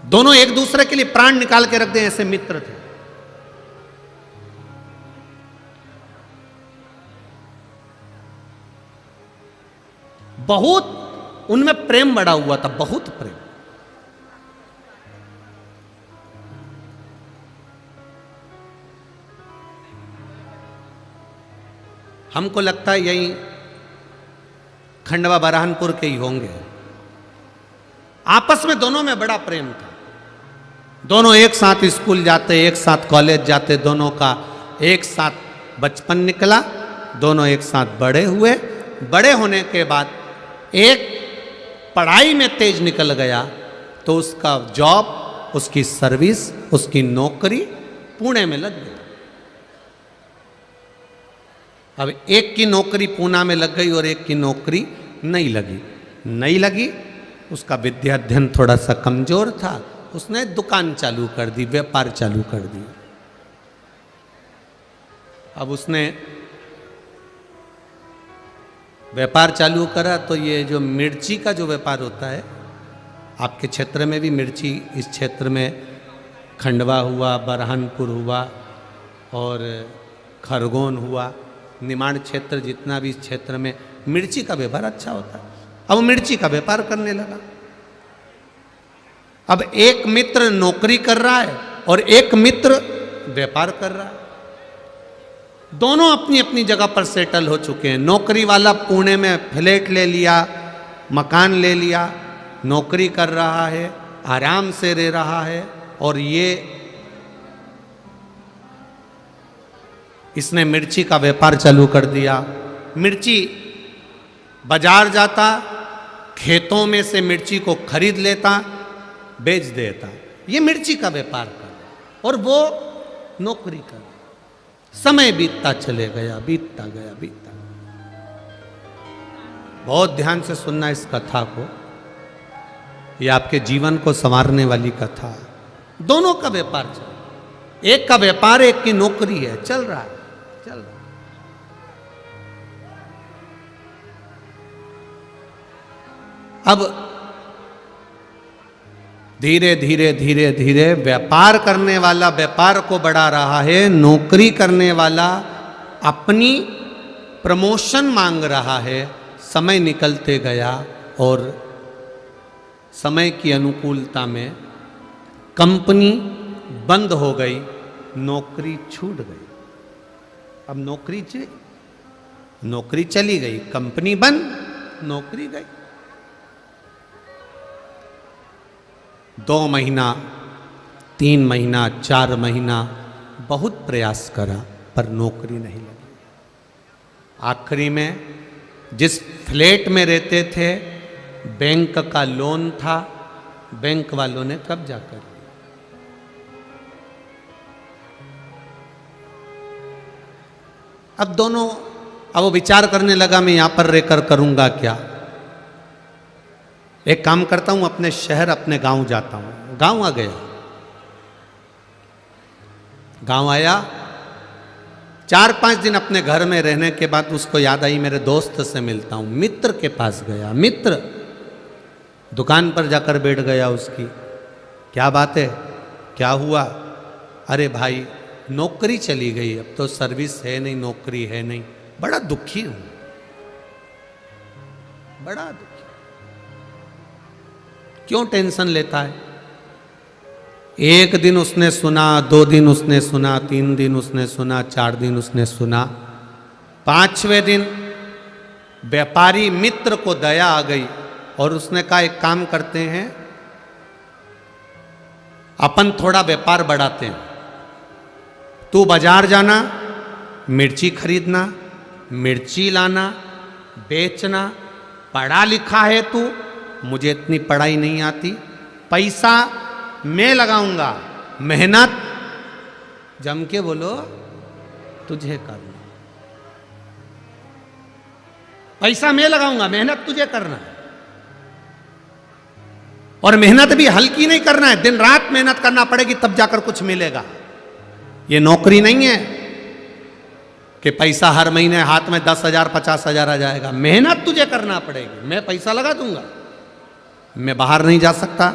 दोनों एक दूसरे के लिए प्राण निकाल के रख दें, ऐसे मित्र थे। बहुत उनमें प्रेम बड़ा हुआ था, बहुत प्रेम। हमको लगता है यही खंडवा बरहानपुर के ही होंगे। आपस में दोनों में बड़ा प्रेम था। दोनों एक साथ स्कूल जाते, एक साथ कॉलेज जाते, दोनों का एक साथ बचपन निकला, दोनों एक साथ बड़े हुए। बड़े होने के बाद एक पढ़ाई में तेज निकल गया तो उसका जॉब, उसकी सर्विस, उसकी नौकरी पुणे में लग गई। अब एक की नौकरी पूना में लग गई और एक की नौकरी नहीं लगी। उसका विद्या अध्ययन थोड़ा सा कमजोर था, उसने दुकान चालू कर दी, व्यापार चालू कर दी। अब उसने व्यापार चालू करा तो ये जो मिर्ची का जो व्यापार होता है, आपके क्षेत्र में भी मिर्ची, इस क्षेत्र में खंडवा हुआ, बरहानपुर हुआ और खरगोन हुआ, निमाड़ क्षेत्र जितना भी इस क्षेत्र में मिर्ची का व्यापार अच्छा होता है। अब वो मिर्ची का व्यापार करने लगा। अब एक मित्र नौकरी कर रहा है और एक मित्र व्यापार कर रहा है। दोनों अपनी अपनी जगह पर सेटल हो चुके हैं। नौकरी वाला पुणे में फ्लैट ले लिया, मकान ले लिया, नौकरी कर रहा है, आराम से रह रहा है। और ये इसने मिर्ची का व्यापार चालू कर दिया। मिर्ची बाजार जाता, खेतों में से मिर्ची को खरीद लेता, बेच देता। ये मिर्ची का व्यापार कर और वो नौकरी कर। समय बीतता चले गया, बीतता गया। बहुत ध्यान से सुनना इस कथा को, ये आपके जीवन को संवारने वाली कथा है। दोनों का व्यापार चल, एक का व्यापार, एक की नौकरी है, चल रहा है। अब धीरे धीरे व्यापार करने वाला व्यापार को बढ़ा रहा है, नौकरी करने वाला अपनी प्रमोशन मांग रहा है। समय निकलते गया और समय की अनुकूलता में कंपनी बंद हो गई, नौकरी छूट गई। अब नौकरी चली गई, कंपनी बंद, नौकरी गई। 2 महीना, 3 महीना, 4 महीना बहुत प्रयास करा पर नौकरी नहीं लगी। आखिरी में जिस फ्लैट में रहते थे, बैंक का लोन था, बैंक वालों ने कब्जा कर लिया। अब वो विचार करने लगा, मैं यहां पर रहकर करूंगा क्या। एक काम करता हूं, अपने शहर, अपने गांव जाता हूं। गांव आ गया। गांव आया, 4-5 दिन अपने घर में रहने के बाद उसको याद आई, मेरे दोस्त से मिलता हूं। मित्र के पास गया। मित्र दुकान पर जाकर बैठ गया उसकी। क्या बात है, क्या हुआ? अरे भाई, नौकरी चली गई, अब तो सर्विस है नहीं, नौकरी है नहीं। बड़ा दुखी हूं, बड़ा दुखी। क्यों टेंशन लेता है? 1 दिन उसने सुना, 2 दिन उसने सुना, 3 दिन उसने सुना, 4 दिन उसने सुना। 5वें दिन व्यापारी मित्र को दया आ गई और उसने कहा, एक काम करते हैं, अपन थोड़ा व्यापार बढ़ाते हैं। तू बाजार जाना, मिर्ची खरीदना, मिर्ची लाना, बेचना। पढ़ा लिखा है तू, मुझे इतनी पढ़ाई नहीं आती, पैसा मैं लगाऊंगा, मेहनत जम के बोलो तुझे करना। पैसा मैं लगाऊंगा, मेहनत तुझे करना है। और मेहनत भी हल्की नहीं करना है, दिन रात मेहनत करना पड़ेगी, तब जाकर कुछ मिलेगा। ये नौकरी नहीं है कि पैसा हर महीने हाथ में 10,000 50,000 आ जाएगा। मेहनत तुझे करना पड़ेगी, मैं पैसा लगा दूंगा। मैं बाहर नहीं जा सकता,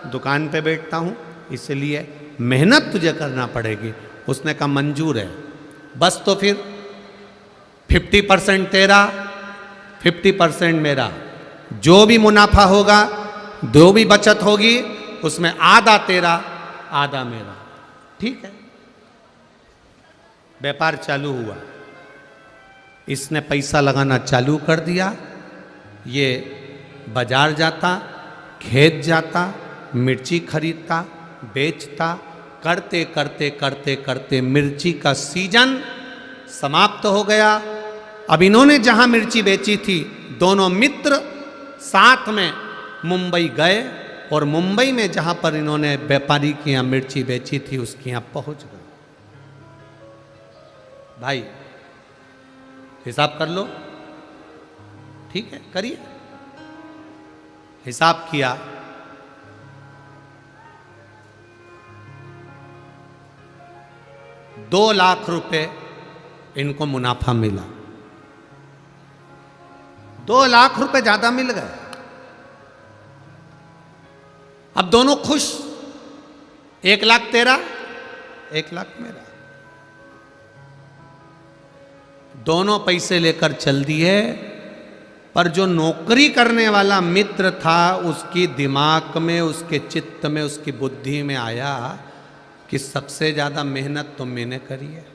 दुकान पे बैठता हूँ, इसलिए मेहनत तुझे करना पड़ेगी। उसने कहा मंजूर है, बस तो फिर 50% तेरा 50% मेरा, जो भी मुनाफा होगा, जो भी बचत होगी, उसमें आधा तेरा आधा मेरा। ठीक है, व्यापार चालू हुआ। इसने पैसा लगाना चालू कर दिया। ये बाजार जाता, खेत जाता, मिर्ची खरीदता, बेचता, करते करते करते करते मिर्ची का सीजन समाप्त हो गया। अब इन्होंने जहां मिर्ची बेची थी, दोनों मित्र साथ में मुंबई गए और मुंबई में जहां पर इन्होंने व्यापारी की यहां मिर्ची बेची थी, उसके यहां पहुंच गए। भाई हिसाब कर लो, ठीक है, करिए। हिसाब किया, ₹2,00,000 इनको मुनाफा मिला। ₹2,00,000 ज्यादा मिल गए। अब दोनों खुश, 1,00,000 तेरा, 1,00,000 मेरा। दोनों पैसे लेकर चल दिए, पर जो नौकरी करने वाला मित्र था, उसकी दिमाग में, उसके चित्त में, उसकी बुद्धि में आया कि सबसे ज्यादा मेहनत तो मैंने करी है।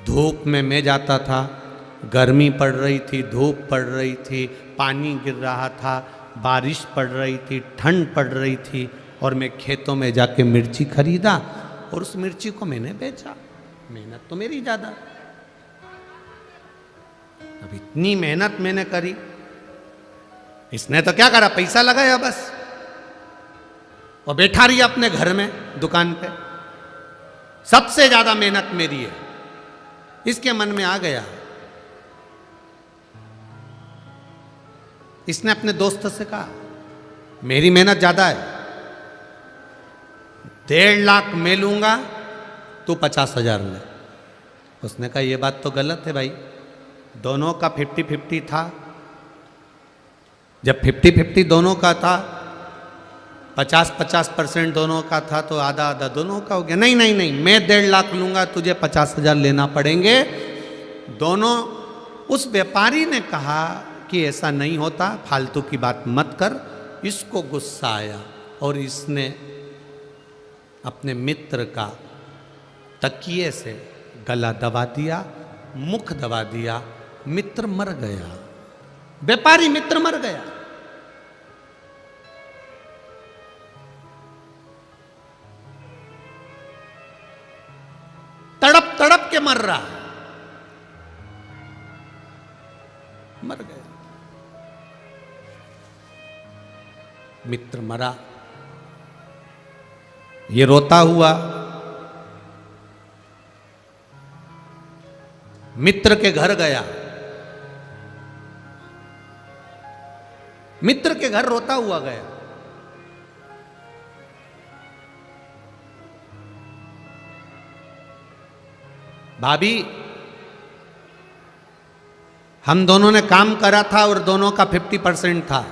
धूप में मैं जाता था, गर्मी पड़ रही थी, धूप पड़ रही थी, पानी गिर रहा था, बारिश पड़ रही थी, ठंड पड़ रही थी, और मैं खेतों में जाके मिर्ची खरीदा और उस मिर्ची को मैंने बेचा। मेहनत तो मेरी ज्यादा। अब इतनी मेहनत मैंने करी, इसने तो क्या करा, पैसा लगाया बस, और बैठा रही अपने घर में दुकान पे। सबसे ज्यादा मेहनत मेरी है, इसके मन में आ गया। इसने अपने दोस्त से कहा, मेरी मेहनत ज्यादा है, 1,50,000 मैं लूंगा, तू 50,000 ले। उसने कहा यह बात तो गलत है भाई, दोनों का 50-50 था। जब 50-50 दोनों का था, 50-50% दोनों का था, तो आधा आधा दोनों का हो गया। नहीं नहीं नहीं, मैं 1,50,000 लूंगा, तुझे 50,000 लेना पड़ेंगे दोनों। उस व्यापारी ने कहा कि ऐसा नहीं होता, फालतू की बात मत कर। इसको गुस्सा आया और इसने अपने मित्र का तकिए से गला दबा दिया, मुख दबा दिया। मित्र मर गया, व्यापारी मित्र मर गया। तड़प तड़प के मर रहा, मर गया। मित्र मरा, ये रोता हुआ मित्र के घर गया। मित्र के घर रोता हुआ गया। भाभी, हम दोनों ने काम करा था और दोनों का 50% था।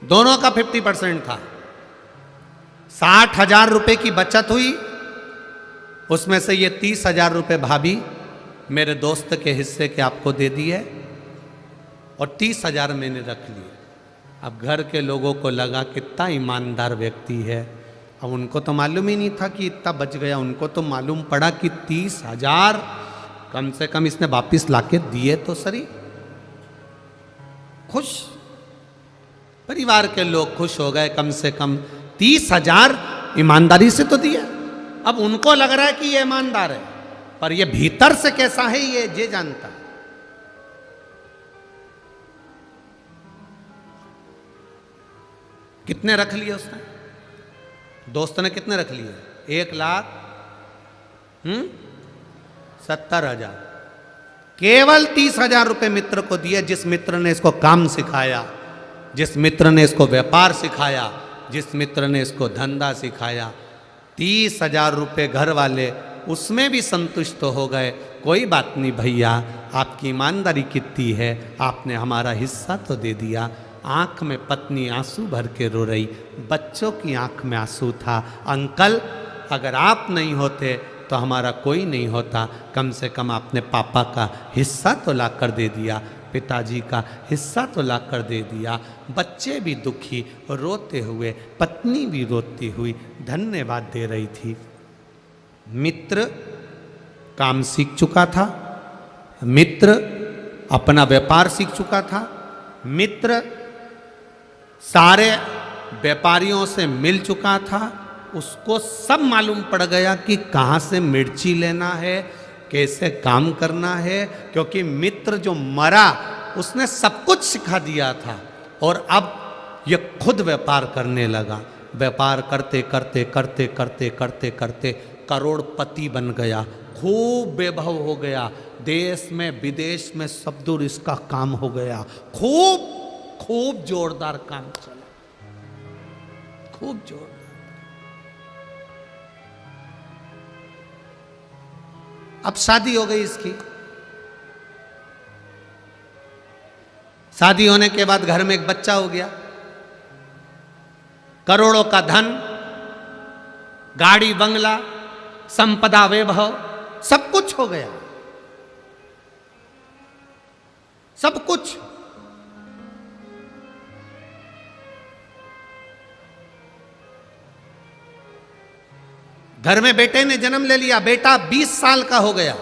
दोनों का 50% था। 60,000 रुपए की बचत हुई, उसमें से ये 30,000 रुपए भाभी मेरे दोस्त के हिस्से के आपको दे दिए और 30,000 मैंने रख लिए। अब घर के लोगों को लगा कितना ईमानदार व्यक्ति है। अब उनको तो मालूम ही नहीं था कि इतना बच गया। उनको तो मालूम पड़ा कि 30,000 कम से कम इसने वापिस लाके दिए तो सही। खुश, परिवार के लोग खुश हो गए, कम से कम 30,000 ईमानदारी से तो दिया। अब उनको लग रहा है कि ये ईमानदार है, पर ये भीतर से कैसा है ये जानता। कितने रख लिए उसने? दोस्त ने कितने रख लिए? 1,70,000। केवल 30,000 रुपए मित्र को दिए, जिस मित्र ने इसको काम सिखाया, जिस मित्र ने इसको व्यापार सिखाया, जिस मित्र ने इसको धंधा सिखाया, 30,000 रुपये घर वाले उसमें भी संतुष्ट हो गए। कोई बात नहीं भैया, आपकी ईमानदारी कितनी है, आपने हमारा हिस्सा तो दे दिया। आंख में पत्नी आंसू भर के रो रही, बच्चों की आंख में आंसू था। अंकल, अगर आप नहीं होते तो हमारा कोई नहीं होता, कम से कम आपने पापा का हिस्सा तो ला कर दे दिया, पिताजी का हिस्सा तो ला कर दे दिया। बच्चे भी दुखी रोते हुए, पत्नी भी रोती हुई धन्यवाद दे रही थी। मित्र काम सीख चुका था, मित्र अपना व्यापार सीख चुका था, मित्र सारे व्यापारियों से मिल चुका था। उसको सब मालूम पड़ गया कि कहाँ से मिर्ची लेना है, कैसे काम करना है, क्योंकि मित्र जो मरा उसने सब कुछ सिखा दिया था। और अब ये खुद व्यापार करने लगा। व्यापार करते करते करते करते करते करते करोड़पति बन गया, खूब वैभव हो गया, देश में विदेश में सब दूर इसका काम हो गया। खूब खूब जोरदार काम चला, खूब जोरदार। अब शादी हो गई इसकी। शादी होने के बाद घर में एक बच्चा हो गया, करोड़ों का धन, गाड़ी बंगला, संपदा वैभव, सब कुछ हो गया, सब कुछ। घर में बेटे ने जन्म ले लिया, बेटा 20 साल का हो गया,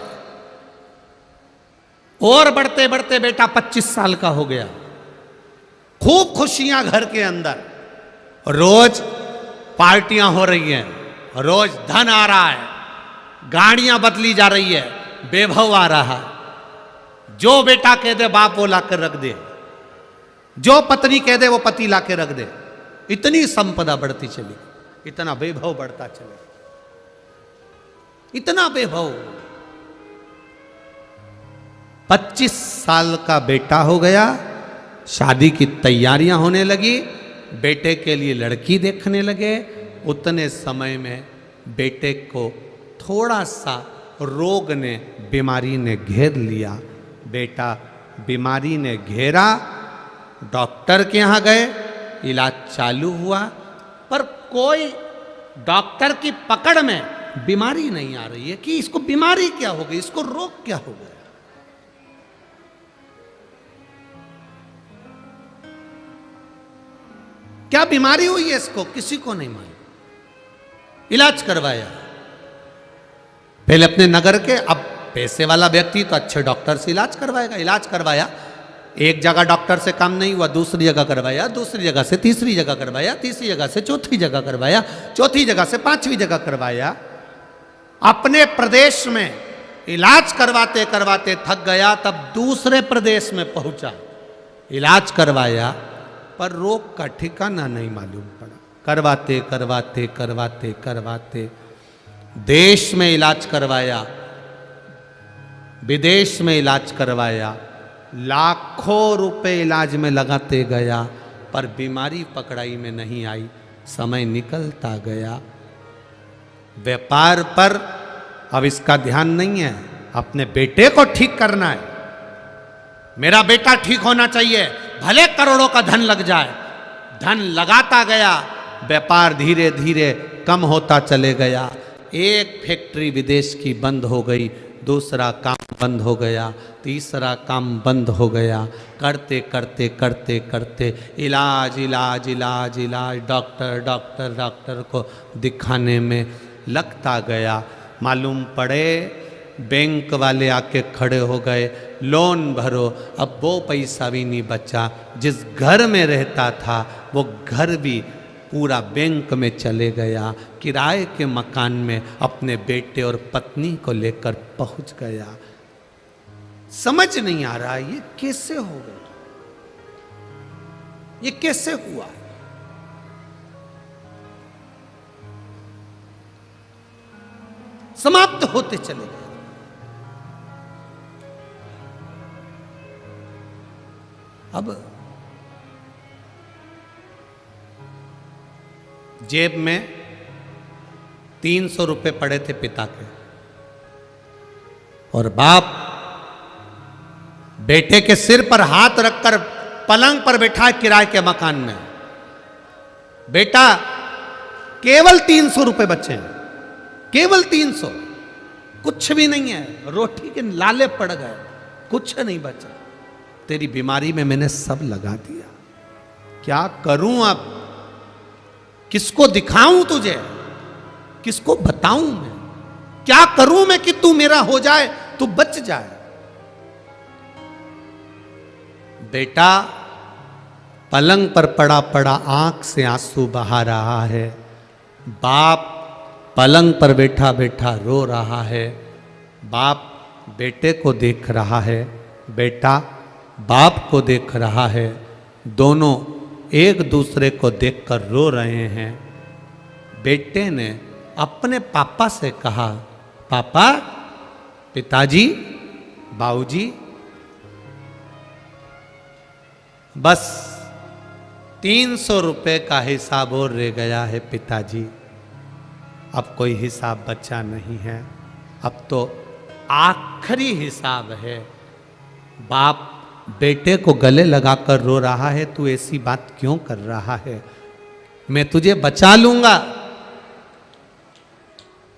और बढ़ते बढ़ते बेटा 25 साल का हो गया। खूब खुशियां घर के अंदर, रोज पार्टियां हो रही हैं, रोज धन आ रहा है, गाड़ियां बदली जा रही है, वैभव आ रहा है। जो बेटा कह दे बाप वो लाकर रख दे, जो पत्नी कह दे वो पति लाकर रख दे। इतनी संपदा बढ़ती चली, इतना वैभव बढ़ता चले, इतना वैभव। 25 साल का बेटा हो गया, शादी की तैयारियां होने लगी, बेटे के लिए लड़की देखने लगे। उतने समय में बेटे को थोड़ा सा रोग ने, बीमारी ने घेर लिया। बेटा बीमारी ने घेरा, डॉक्टर के यहाँ गए, इलाज चालू हुआ, पर कोई डॉक्टर की पकड़ में बीमारी नहीं आ रही है कि इसको बीमारी क्या हो गई, इसको रोग क्या हो गया। क्या बीमारी हुई है इसको, किसी को नहीं मालूम। इलाज करवाया पहले अपने नगर के, अब पैसे वाला व्यक्ति तो अच्छे डॉक्टर से इलाज करवाएगा। इलाज करवाया, एक जगह डॉक्टर से काम नहीं हुआ, दूसरी जगह करवाया, दूसरी जगह से तीसरी जगह करवाया, तीसरी जगह से चौथी जगह करवाया, चौथी जगह से पांचवी जगह करवाया। अपने प्रदेश में इलाज करवाते करवाते थक गया, तब दूसरे प्रदेश में पहुंचा, इलाज करवाया, पर रोग का ठिकाना नहीं मालूम पड़ा। करवाते करवाते करवाते करवाते देश में इलाज करवाया, विदेश में इलाज करवाया, लाखों रुपए इलाज में लगाते गया, पर बीमारी पकड़ाई में नहीं आई। समय निकलता गया, व्यापार पर अब इसका ध्यान नहीं है, अपने बेटे को ठीक करना है, मेरा बेटा ठीक होना चाहिए, भले करोड़ों का धन लग जाए। धन लगाता गया, व्यापार धीरे धीरे कम होता चले गया। एक फैक्ट्री विदेश की बंद हो गई, दूसरा काम बंद हो गया, तीसरा काम बंद हो गया। करते करते करते करते इलाज इलाज इलाज इलाज, डॉक्टर डॉक्टर डॉक्टर को दिखाने में लगता गया। मालूम पड़े बैंक वाले आके खड़े हो गए, लोन भरो। अब वो पैसा भी नहीं बचा, जिस घर में रहता था वो घर भी पूरा बैंक में चले गया। किराए के मकान में अपने बेटे और पत्नी को लेकर पहुंच गया। समझ नहीं आ रहा ये कैसे हो गया, ये कैसे हुआ। समाप्त होते चले गए। अब जेब में 300 रुपए पड़े थे पिता के, और बाप बेटे के सिर पर हाथ रखकर पलंग पर बैठा है किराए के मकान में। बेटा, केवल 300 रुपए बचे हैं, केवल 300, कुछ भी नहीं है, रोटी के लाले पड़ गए, कुछ नहीं बचा। तेरी बीमारी में मैंने सब लगा दिया, क्या करूं अब? किसको दिखाऊं तुझे? किसको बताऊं मैं? क्या करूं मैं कि तू मेरा हो जाए, तू बच जाए? बेटा पलंग पर पड़ा पड़ा आंख से आंसू बहा रहा है। बाप पलंग पर बैठा बैठा रो रहा है। बाप बेटे को देख रहा है, बेटा बाप को देख रहा है। दोनों एक दूसरे को देखकर रो रहे हैं। बेटे ने अपने पापा से कहा, पापा, पिताजी, बाबूजी, बस 300 रुपए का हिसाब और रह गया है पिताजी, अब कोई हिसाब बचा नहीं है, अब तो आखिरी हिसाब है। बाप बेटे को गले लगाकर रो रहा है, तू ऐसी बात क्यों कर रहा है, मैं तुझे बचा लूंगा।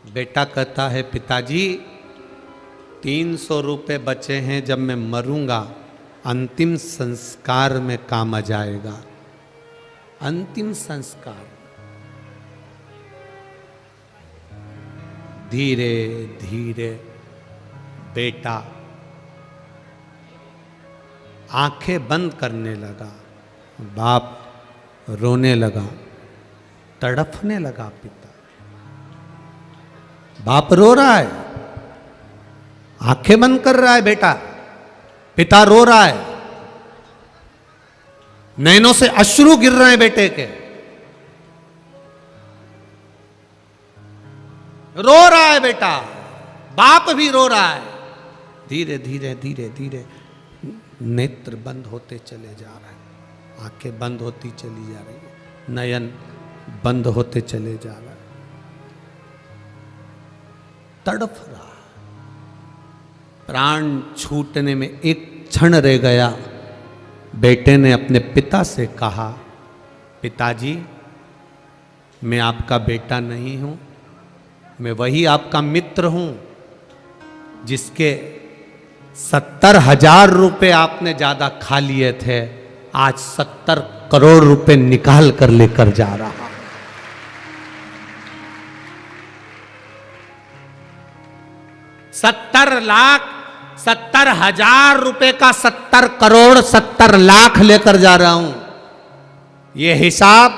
बेटा कहता है, पिताजी 300 रुपए बचे हैं, जब मैं मरूंगा अंतिम संस्कार में काम आ जाएगा। अंतिम संस्कार। धीरे धीरे बेटा आंखें बंद करने लगा। बाप रोने लगा, तड़फने लगा। पिता, बाप रो रहा है, आंखें बंद कर रहा है बेटा, पिता रो रहा है, नैनों से अश्रु गिर रहे हैं बेटे के, रो रहा है बेटा, बाप भी रो रहा है। धीरे धीरे धीरे धीरे नेत्र बंद होते चले जा रहे हैं, आंखें बंद होती चली जा रही है, नयन बंद होते चले जा रहे हैं, तड़फ रहा। प्राण छूटने में एक क्षण रह गया। बेटे ने अपने पिता से कहा, पिताजी, मैं आपका बेटा नहीं हूं, मैं वही आपका मित्र हूं जिसके 70,000 रुपए आपने ज्यादा खा लिए थे, आज 70 करोड़ रुपए निकाल कर लेकर जा रहा। 70,000 रुपए का 70 करोड़ 70 लाख लेकर जा रहा हूं। यह हिसाब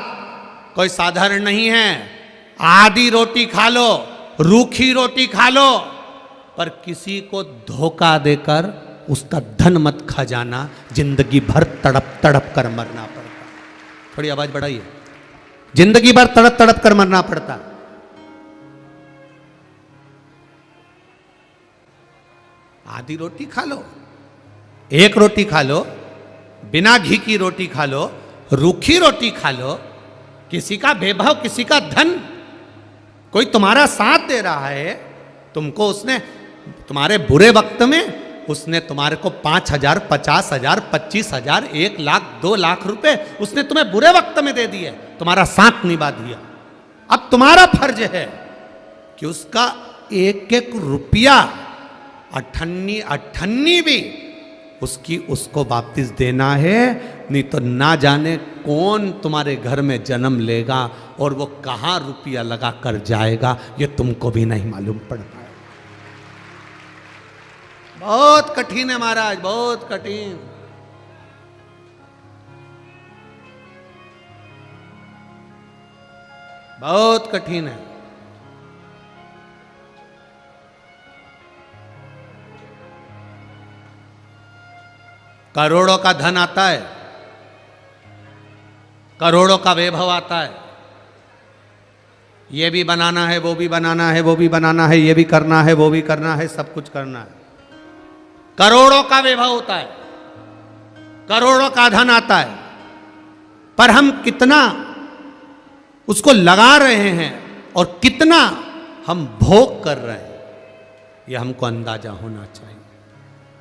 कोई साधारण नहीं है। आधी रोटी खा लो, रूखी रोटी खा लो, पर किसी को धोखा देकर उसका धन मत खा जाना, जिंदगी भर तड़प तड़प कर मरना पड़ता। थोड़ी आवाज बढ़ाइए। जिंदगी भर तड़प तड़प कर मरना पड़ता। आधी रोटी खा लो, एक रोटी खा लो, बिना घी की रोटी खा लो, रूखी रोटी खा लो, किसी का वैभव, किसी का धन, कोई तुम्हारा साथ दे रहा है, तुमको उसने तुम्हारे बुरे वक्त में उसने तुम्हारे को 5,000, 50,000, 25,000, 1 लाख, 2 लाख रुपए उसने तुम्हें बुरे वक्त में दे दिए, तुम्हारा साथ निभा दिया। अब तुम्हारा फर्ज है कि उसका एक एक रुपया अठन्नी अठन्नी भी उसको वापस देना है, नहीं तो ना जाने कौन तुम्हारे घर में जन्म लेगा और वो कहाँ रुपया लगा कर जाएगा, ये तुमको भी नहीं मालूम पड़ता है। बहुत कठिन है महाराज, बहुत कठिन। बहुत कठिन है। करोड़ों का धन आता है, करोड़ों का वैभव आता है, ये भी बनाना है, वो भी बनाना है, वो भी बनाना है, ये भी करना है, वो भी करना है, सब कुछ करना है। करोड़ों का वैभव होता है, करोड़ों का धन आता है, पर हम कितना उसको लगा रहे हैं और कितना हम भोग कर रहे हैं, यह हमको अंदाजा होना चाहिए।